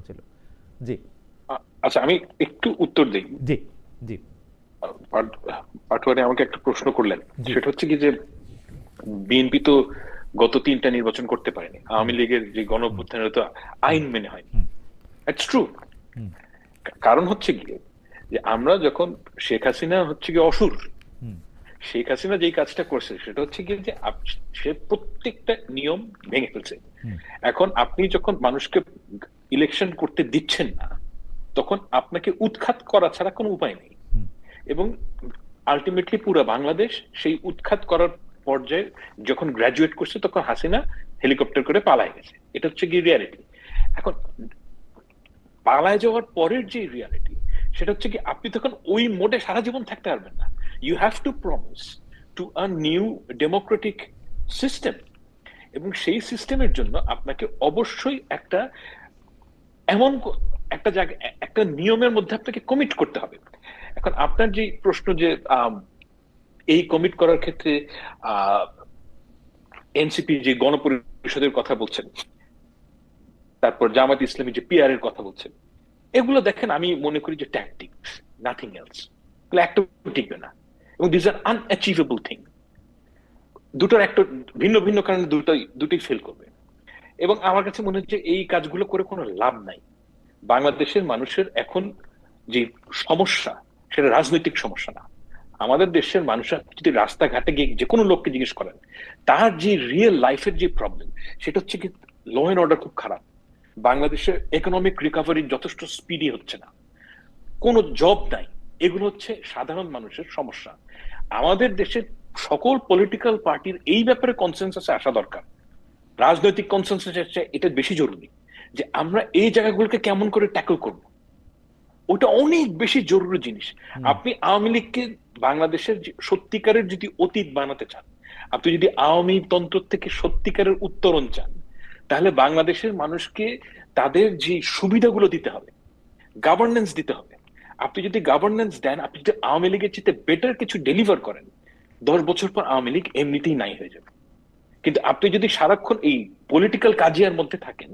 ছিল। জি আচ্ছা, আমি একটু উত্তর দিই। জি জি পাটোয়ারি আমাকে একটা প্রশ্ন করলেন, জি সেটা হচ্ছে কি যে বিএনপি তো গত 3টা নির্বাচন করতে পারেনি, হুম আওয়ামী লীগের যে গণ হুম অভ্যুত্থানের তো হুম আইন মেনে হয়নি। হুম ইটস ট্রু। হুম কারণ হচ্ছে গিয়ে যে আমরা যখন শেখ হাসিনা হচ্ছে গিয়ে অসুর, হুম শেখ হাসিনা যেই কাজটা করছে সেটা হচ্ছে গিয়ে যে সে প্রত্যেকটা নিয়ম ভেঙে ফেলছে। হুম এখন আপনি যখন মানুষকে ইলেকশন করতে দিচ্ছেন না, তখন আপনাকে উৎখাত করা ছাড়া কোনো উপায় নেই। হুম এবং আলটিমেটলি পুরো বাংলাদেশ সেই উৎখাত করার পর্যায়ে যখন গ্রাজুয়েট করছে, তখন হাসিনা হেলিকপ্টার করে পালায় গেছে। এটা হচ্ছে গিয়ে রিয়ালিটি। এখন পালায় যাওয়ার পরের যে রিয়ালিটি, সেটা হচ্ছে কি আপনি তখন ওই মোডে সারা জীবন থাকতে পারবেন না। You have to promise to a new democratic system. এবং সেই সিস্টেমের জন্য আপনাকে অবশ্যই একটা এমন একটা জায়গা, একটা নিয়মের মধ্যে আপনাকে কমিট করতে হবে। এখন আপনার যে প্রশ্ন যে এই কমিট করার ক্ষেত্রে আহ এনসিপি যে গণপরিষদের কথা বলছেন, তারপর জামাত ইসলামী যে পিআর এর কথা বলছেন, এগুলো দেখেন আমি মনে করি যে ট্যাকটিক্স, নাথিং এলস। এগুলো একটা টিকবে না, এবং দিস আর আনঅ্যাচিভেবল থিং। দুটোর একটা ভিন্ন ভিন্ন কারণে দুটোই ফেল করবে। এবং আমার কাছে মনে হচ্ছে এই কাজগুলো করে কোনো লাভ নাই। বাংলাদেশের মানুষের এখন যে সমস্যা, সেটা রাজনৈতিক সমস্যা না। আমাদের দেশের মানুষরা যদি রাস্তাঘাটে গিয়ে যে কোনো লোককে জিজ্ঞেস করেন, তার যে রিয়েল লাইফের যে প্রবলেম, সেটা হচ্ছে কি ল এন্ড অর্ডার খুব খারাপ। বাংলাদেশের ইকোনমিক রিকভারি যথেষ্ট স্পিডি হচ্ছে না, কোনো জব নাই। এগুলো হচ্ছে সাধারণ মানুষের সমস্যা। আমাদের দেশের সকল পলিটিক্যাল পার্টির এই ব্যাপারে কনসেনসাসে আসা দরকার। রাজনৈতিক কনসেনসাস এটা বেশি জরুরি, যে আমরা এই জায়গাগুলোকে কেমন করে ট্যাকল করব। ওটা অনেক বেশি জরুরি জিনিস। হুম আপনি আওয়ামী লীগকে বাংলাদেশের সত্যিকারের যদি অতীত বানাতে চান, আপনি যদি আওয়ামী তন্ত্র থেকে সত্যিকারের উত্তরণ চান, তাহলে বাংলাদেশের মানুষকে তাদের যে সুবিধাগুলো দিতে হবে, গভর্নেন্স দিতে হবে। আপনি যদি গভর্নেন্স দেন, আপনি যদি আওয়ামী লীগের চেয়ে বেটার কিছু ডেলিভার করেন, 10 বছর পর আওয়ামী লীগ এমনিতেই নাই হয়ে যাবে। কিন্তু আপনি যদি সারাক্ষণ এই পলিটিক্যাল কাজিয়ার মধ্যে থাকেন,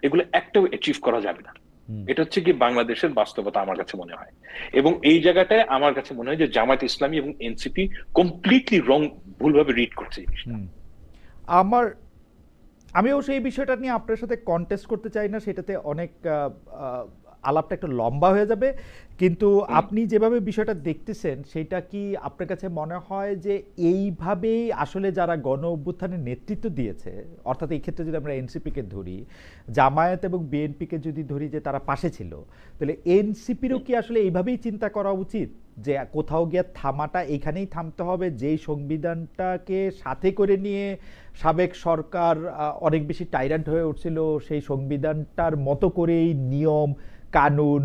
এগুলো একটাও অ্যাচিভ করা যাবে না। হুম এটা হচ্ছে কি বাংলাদেশের বাস্তবতা আমার কাছে মনে হয়। এবং এই জায়গাটায় আমার কাছে মনে হয় যে জামায়াত ইসলামী এবং এনসিপি কমপ্লিটলি রং, ভুলভাবে রিড করছে জিনিসটা। হুম আমার আমিও সেই বিষয়টা নিয়ে আপনার সাথে কন্টেস্ট করতে চাই না, সেটাতে অনেক আহ, আলাপটা একটু লম্বা হয়ে যাবে। কিন্তু হুম। আপনি যেভাবে বিষয়টা দেখতেছেন, সেটা কি আপনার কাছে মনে হয় যে এইভাবেই আসলে যারা গণ অভ্যুত্থানের নেতৃত্ব দিয়েছে, অর্থাৎ এই ক্ষেত্রে যদি আমরা এনসিপিকে ধরি, জামায়াত এবং বিএনপিকে যদি ধরি যে তারা পাশে ছিল, তাহলে এনসিপিরও কি আসলে এইভাবেই চিন্তা করা উচিত যে কোথাও গিয়ে থামাটা এইখানেই থামতে হবে, যেই সংবিধানটাকে সাথে করে নিয়ে সাবেক সরকার অনেক বেশি টাইরান্ট হয়ে উঠছিল, সেই সংবিধানটার মতো করেই নিয়ম কানুন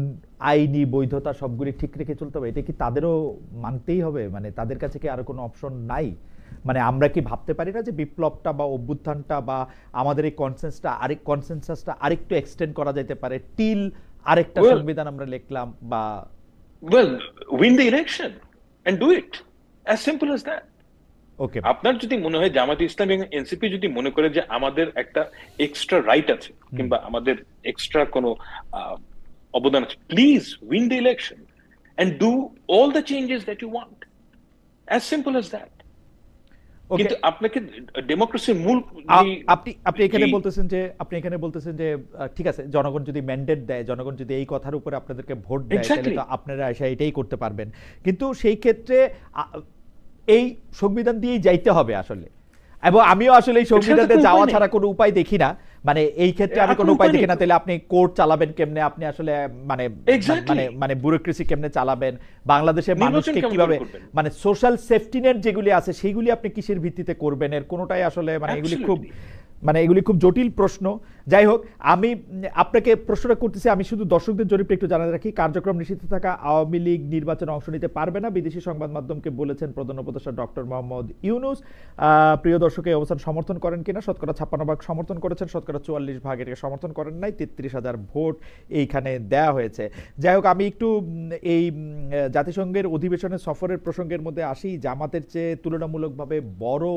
আইনি বৈধতা সবগুলি ঠিক রেখে চলতে হবে? এটা কি তাদেরও মানতেই হবে? মানে তাদের কাছে কি আর কোনো অপশন নাই? মানে আমরা কি ভাবতে পারি না যে বিপ্লবটা বা অভ্যুত্থানটা বা আমাদের এই কনসেনসাসটা আরেকটু এক্সটেন্ড করা যেতে পারে, টিল আরেকটা ওয়েল, সংবিধান আমরা লিখলাম বা well, win the election and do it, as simple as that. Okay. আপনার যদি মনে হয় জামাত ইসলামী এবং এনসিপি যদি মনে করে যে আমাদের একটা এক্সট্রা রাইট আছে, হুম কিংবা আমাদের এক্সট্রা কোনো আহ, অবদান আছে, please win the election and do all the changes that you want, as simple as that. Okay. কিন্তু আপনাকে ডেমোক্রেসির মূল যে আপনি আপনি এখানে যে বলতেছেন যে ঠিক আছে, জনগণ যদি ম্যান্ডেট দেয়, জনগণ যদি এই কথার উপরে আপনাদেরকে ভোট দেয়, তাহলে এক্স্যাক্টলি। তো আপনারা এসে এটাই করতে পারবেন। কিন্তু সেই ক্ষেত্রে আ- এই সংবিধান দিয়েই যাইতে হবে আসলে, এবং আমিও আসলে এই এছাড়া তো সংবিধানে কোনো যাওয়া উপায় নেই। ছাড়া কোনো উপায় দেখি না। মানে এই ক্ষেত্রে আমি আর কোনো কোনো উপায় উপায় দেখি নেই না। তো। তাহলে আপনি কোর্ট চালাবেন কেমনে? আপনি আসলে মানে মানে এক্স্যাক্টলি। মানে ব্যুরোক্রেসি কেমনে চালাবেন? বাংলাদেশের নির্বাচন মানুষকে কেমন করে কিভাবে, করবেন? মানে সোশ্যাল সেফটি নেট যেগুলি আছে সেইগুলি আপনি কিসের ভিত্তিতে করবেন? এর কোনোটাই আসলে মানে অ্যাবসলিউটলি। এগুলি খুব জটিল প্রশ্ন। যাই হোক, আমি আপনাকে প্রশ্নটা করতেছি, আমি শুধু দর্শকদের জরিপটা একটু জানাতে রাখি। কার্যক্রম নিষিদ্ধ থাকা আওয়ামী লীগ নির্বাচনে অংশ নিতে পারবে না, বিদেশি সংবাদ মাধ্যমকে বলেছেন প্রধান উপদেষ্টা ডক্টর মোহাম্মদ ইউনূস। প্রিয় দর্শক, এই অবস্থান সমর্থন করেন কিনা? শতকরা 56% সমর্থন করেছেন, শতকরা 44% এটাকে সমর্থন করেন নাই। 33,000 ভোট এইখানে দেয়া হয়েছে। যাই হোক, আমি একটু এই জাতিসংঘের অধিবেশনের সফরের প্রসঙ্গের মধ্যে আসি। জামাতের চেয়ে তুলনামূলকভাবে বড়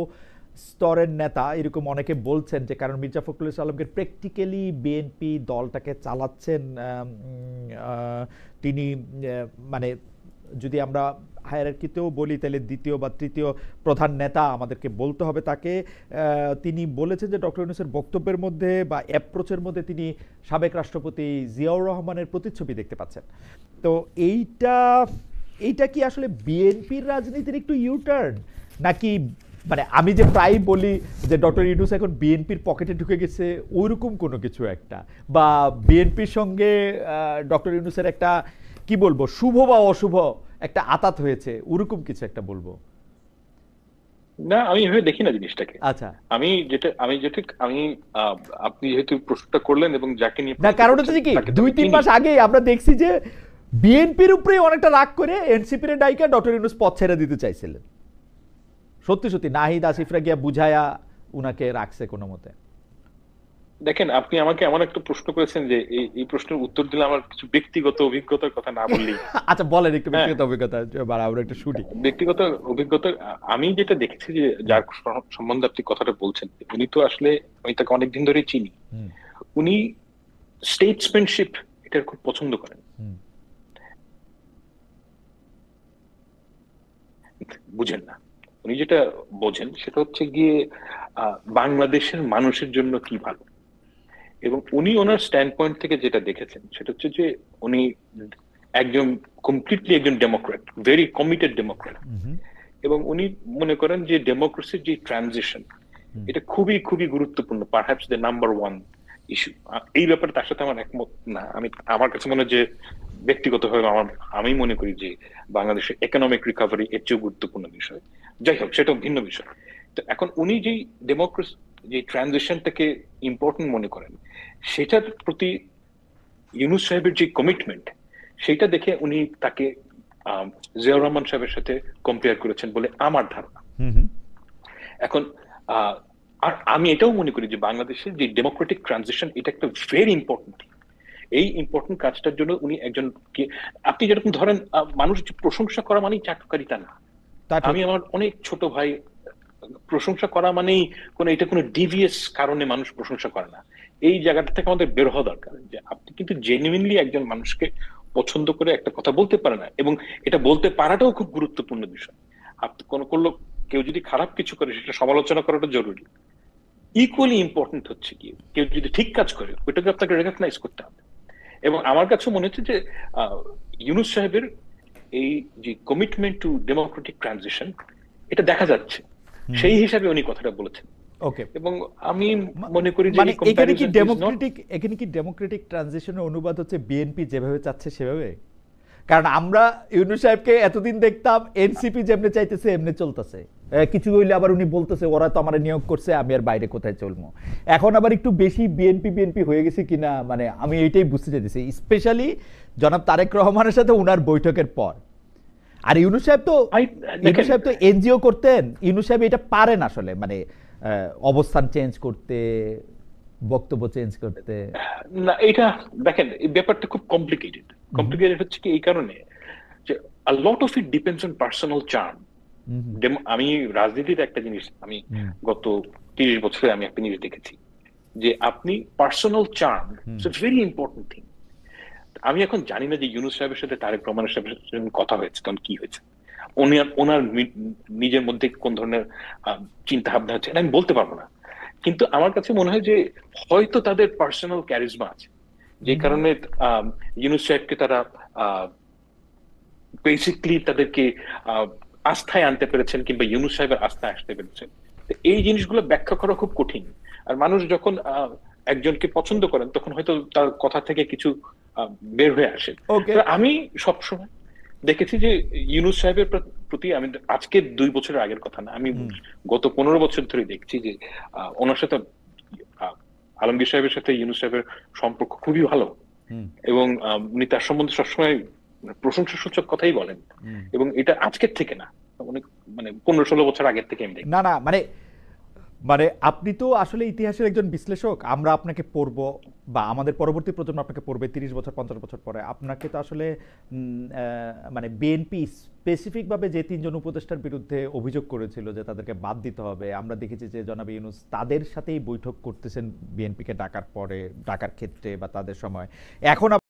স্তরের নেতা এরকম অনেকে বলছেন যে কারণ মির্জা ফখরুল ইসলাম আলমগীর প্র্যাকটিক্যালি বিএনপি দলটাকে চালাচ্ছেন, তিনি মানে যদি আমরা হায়ারার্কিতেও বলি তাহলে দ্বিতীয় বা তৃতীয় প্রধান নেতা আমাদেরকে বলতে হবে তাকে। তিনি বলেছেন যে ডক্টর ইউনূসের বক্তব্যের মধ্যে বা অ্যাপ্রোচের মধ্যে তিনি সাবেক রাষ্ট্রপতি জিয়াউর রহমানের প্রতিচ্ছবি দেখতে পাচ্ছেন। তো এইটা কি আসলে বিএনপির রাজনীতির একটু ইউটার্ন, নাকি মানে আমি যে প্রায় বলি যে ডক্টর ইউনূস এখন বিএনপির পকেটে ঢুকে গেছে ওইরকম কোনো কিছু একটা, বা বিএনপির সঙ্গে ডক্টর ইউনূসের একটা কি বলবো শুভ বা অশুভ একটা আতাত হয়েছে ওরকম কিছু একটা বলবো? না, আমি এভাবে দেখি না জিনিসটাকে। আচ্ছা, আমি আপনি যেহেতু প্রশ্নটা করলেন এবং যাকে নিয়ে না কারণ হচ্ছে কি 2-3 মাস আগে আমরা দেখছি যে বিএনপির উপরে অনেকটা রাগ করে এনসিপির ডাইকা ডক্টর ইউনূস পদ ছেড়ে দিতে চাইছিলেন। সত্যি সত্যি নাহিদ আসিফরা গিয়া বুঝায়া উনাকে রাখছে কোনো মতে। দেখেন, আপনি আমাকে এমন একটা প্রশ্ন করেছেন যে এই প্রশ্নের উত্তর দিলে আমার কিছু ব্যক্তিগত অভিজ্ঞতার কথা না বললেই। আচ্ছা বলেন একটু ব্যক্তিগত অভিজ্ঞতা, আমরা একটু শুনি। ব্যক্তিগত অভিজ্ঞতা আমি যেটা দেখেছি যে যার সম্বন্ধে আপনি কথাটা বলছেন, উনি তো আসলে আমি তাকে অনেকদিন ধরেই চিনি। উনি স্টেটসম্যানশিপ এটা খুব পছন্দ করেন। বুঝেন না, উনি যেটা বোঝেন সেটা হচ্ছে গিয়ে বাংলাদেশের মানুষের জন্য কি ভালো। এবং উনি ওনার স্ট্যান্ড পয়েন্ট থেকে যেটা দেখেছেন সেটা হচ্ছে যে উনি একজন কমপ্লিটলি একজন ডেমোক্রেট, ভেরি কমিটেড ডেমোক্রেট। এবং উনি মনে করেন যে ডেমোক্রেসির যে ট্রানজিশন এটা খুবই খুবই গুরুত্বপূর্ণ, perhaps the number one is to. এই ব্যাপারে তার সাথে আমার একমত না। আমার কাছে মনে হয় যে ব্যক্তিগতভাবে আমি মনে করি যে বাংলাদেশের ইকোনমিক রিকভারি এর চেয়ে গুরুত্বপূর্ণ বিষয়। যাই হোক, সেটা ভিন্ন বিষয়। তো এখন উনি যেই ডেমোক্রেসি যে ট্রানজিশনটাকে ইম্পর্টেন্ট মনে করেন, সেটার প্রতি ইউনূস সাহেবের যে কমিটমেন্ট সেটা দেখে উনি তাকে জিয়াউর রহমান সাহেবের সাথে কম্পেয়ার করেছেন বলে আমার ধারণা। এখন আর আমি এটাও মনে করি যে বাংলাদেশের যে ডেমোক্রেটিক ট্রানজিশন এটা একটা ভেরি ইম্পর্টেন্ট। এই ইম্পর্টেন্ট কাজটার জন্য উনি একজনকে, আপনি যেরকম ধরেন মানুষ প্রশংসা করা মানেই চাটুকারিতা না। আমি আমার অনেক ছোট ভাই, প্রশংসা করা মানেই এটা কোনো ডিভিয়াস কারণে মানুষ প্রশংসা করে না। এই জায়গাটা থেকে আমাদের বের হওয়া দরকার যে আপনি কিন্তু জেনুইনলি একজন মানুষকে পছন্দ করে একটা কথা বলতে পারে না, এবং এটা বলতে পারাটাও খুব গুরুত্বপূর্ণ বিষয়। আপনি কেউ যদি খারাপ কিছু করে সেটা সমালোচনা করাটা জরুরি। ইকুয়ালি ইম্পর্টেন্ট হচ্ছে কি কেউ যদি ঠিক কাজ করে ওইটাকে আপনাকে রেকগনাইজ করতে হবে। এবং আমার কাছে মনে হচ্ছে যে ইউনূস সাহেবের এই যে কমিটমেন্ট টু ডেমোক্রেটিক ট্রানজিশন এটা দেখা যাচ্ছে, সেই হিসাবে উনি কথাটা বলেছেন। ওকে, এবং আমি মনে করি যে এখানে কি ডেমোক্রেটিক ট্রানজিশনের অনুবাদ হচ্ছে বিএনপি যেভাবে চাচ্ছে সেভাবে? কারণ আমরা ইউনূস সাহেবকে এতদিন দেখতাম এনসিপি যেমনে চাইতেছে এমনি চলতেছে, কিছু হইলে আবার উনি বলতেছে ওরা তো আমার নিয়োগ করছে আমি আর বাইরে কোথায় চলবো। এখন আবার একটু বেশি বিএনপি হয়ে গেছে কিনা, মানে আমি এইটাই বুঝতে চাইতেছি, স্পেশালি জনাব তারেক রহমানের সাথে উনার বৈঠকের পর। আর ইউনূস সাহেব তো এনজিও করতেন, ইউনূস সাহেব এটা পারেন আসলে, মানে অবস্থান চেঞ্জ করতে, বক্তব্য চেঞ্জ করতে। না, এটা দেখেন এই ব্যাপারটা খুব কমপ্লিকেটেড হচ্ছে কি এই কারণে যে a lot of it depends on personal charm. আমি রাজনীতির একটা জিনিস আমি গত 30 বছরে আমি একটা জিনিস দেখেছি যে আপনি personal charm it's a very important thing. আমি এখন জানি না যে ইউনূস সাহেবের সাথে তারেক রহমানের সাথে কথা হয়েছে তখন কি হয়েছে, ওনার নিজের মধ্যে কোন ধরনের চিন্তা ভাবনা আছে আমি বলতে পারবো না। কিন্তু আমার কাছে মনে হয় যে হয়তো তাদের পার্সোনাল ক্যারিজমা আছে, যে কারণে ইউনূস সাহেবকে তারা বেসিকলি তাদেরকে আস্থায় আনতে পেরেছেন কিংবা ইউনূস সাহেবের আস্থায় আসতে পেরেছেন। এই জিনিসগুলো ব্যাখ্যা করা খুব কঠিন। আর মানুষ যখন একজনকে পছন্দ করেন তখন হয়তো তার কথা থেকে কিছু বের হয়ে আসে। আমি সবসময় দেখেছি যে ইউনূস সাহেবের প্রতি, আমি আজকে 2 বছরের আগের কথা না, আমি গত 15 বছর ধরে দেখছি যে ওনার সাথে আলমগীর সাহেবের সাথে ইউনূস সাহেবের সম্পর্ক খুবই ভালো, এবং উনি তার সম্বন্ধে সবসময় প্রশংসা সূচক কথাই বলেন। এবং এটা আজকের থেকে না, অনেক 15-16 বছর আগের থেকে আমি দেখি। না মানে মানে আপনি তো আসলে ইতিহাসের একজন বিশ্লেষক, আমরা আপনাকে পড়ব বা আমাদের পরবর্তী প্রজন্ম আপনাকে পড়বে 30 বছর 50 বছর পরে। আপনাকে তো আসলে মানে বিএনপি স্পেসিফিক ভাবে যে তিনজন উপদেষ্টার বিরুদ্ধে অভিযোগ করেছিল যে তাদেরকে বাদ দিতে হবে, আমরা দেখেছি যে জনাব ইউনূস তাদের সাথেই বৈঠক করতেছেন বিএনপিকে ডাকার পরে, ডাকার ক্ষেত্রে বা তাদের সময়। এখন